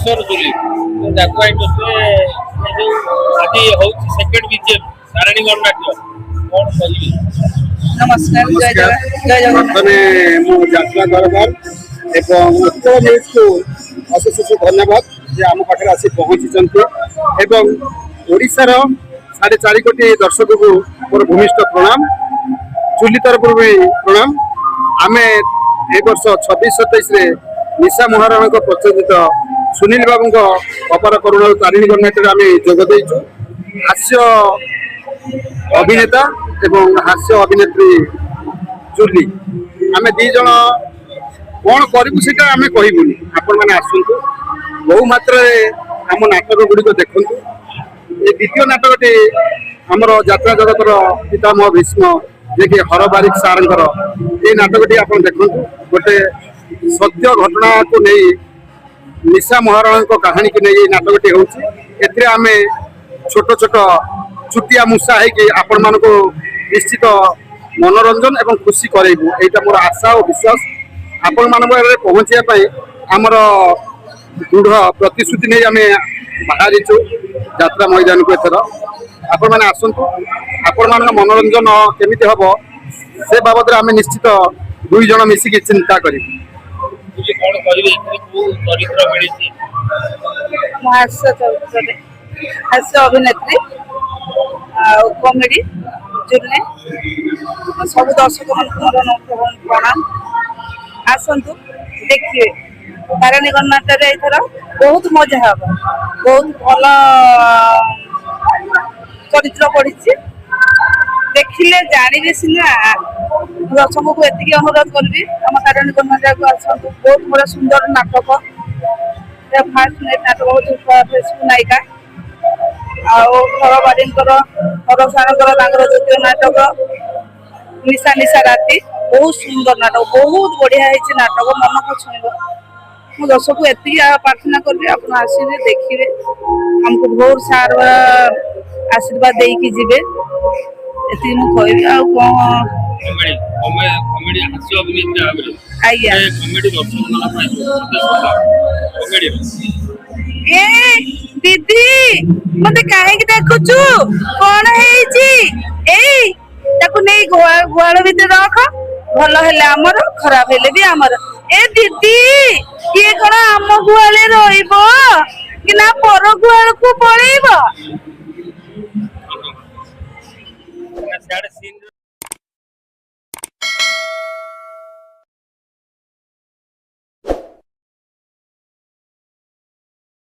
किशोर जुली जात्रा industry आज हूँ second BGM Tarini गणनाट्य कौन कहिए। नमस्कार जय जगन्नाथ। प्रथमे मो जात्रा दरबार एवं उत्कल न्यूज को अशेष अशेष धन्यवाद जे आम पाखे आसी पहुँची ओडिशार 4.5 कोटी दर्शक को मोर भूमिष्ठ प्रणाम जुली तरफ भी प्रणाम। आम ए वर्ष 26-27 निशा महाराणा प्रचलित सुनील बाबू अपार करुणा तारिणी गणनाट्य आम जोगदेचु। हास्य अभिनेता एवं हास्य अभिनेत्री जुली आम दीज कौन करूँ आम कहबूनी आपण मैंने आसतु बहु मात्रा आम नाटक गुड़िक देखु। ये द्वितीय नाटकटी आमर यात्रा जगतर पितामह भीष्म जे कि हर बारिक सार ये नाटकटी आप देखु। गोटे सत्य घटना को नहीं निशा महाराणा कहानी की नहीं नाटकटी होती आम छोट छोट छुटिया मूसा है आपण मान निश्चित मनोरंजन एवं खुशी करेबू यहाँ मोर आशा और विश्वास। आपण मान पहुँचापी आमर दृढ़ प्रतिश्रुति नहीं आम बाहरीचु यात्रा मैदान को एथर आपण मैंने आसतु आपण मान मनोरंजन केमी हम से बाबद आम निश्चित दुई जन मिसिकी चिंता कर हास्य अभिनेत्री कॉमेडी जुलने सब दर्शक प्रणाम आसतु देखिए तारिणी गणनाट्य एथर बहुत मजा हम बहुत भल चरित्र पड़ी देखिले जानिबे सिना दर्शक को एति अनुरोध करी आम तारिणी गणनाट्य को आसतु बहुत बड़ा सुंदर नाटक फास्ट नाटक हूँ नायिका आर द्वितीय नाटक निशा निशा राति बहुत सुंदर नाटक बहुत बढ़िया है नाटक मन को छुईब। मु दर्शक को एति प्रार्थना करी आप आसवे देखिए हमको भोर सार आशीर्वाद देकी जीवे एति मु कहबी आ दीदी मत कहीं देखुचु कौन है गुआल भीतर रख भल हेले आमर खराब हेले भी आमर। ए दीदी ये कौन आम गुआले रहिबो कि ना पर गुआल को पळेइबो।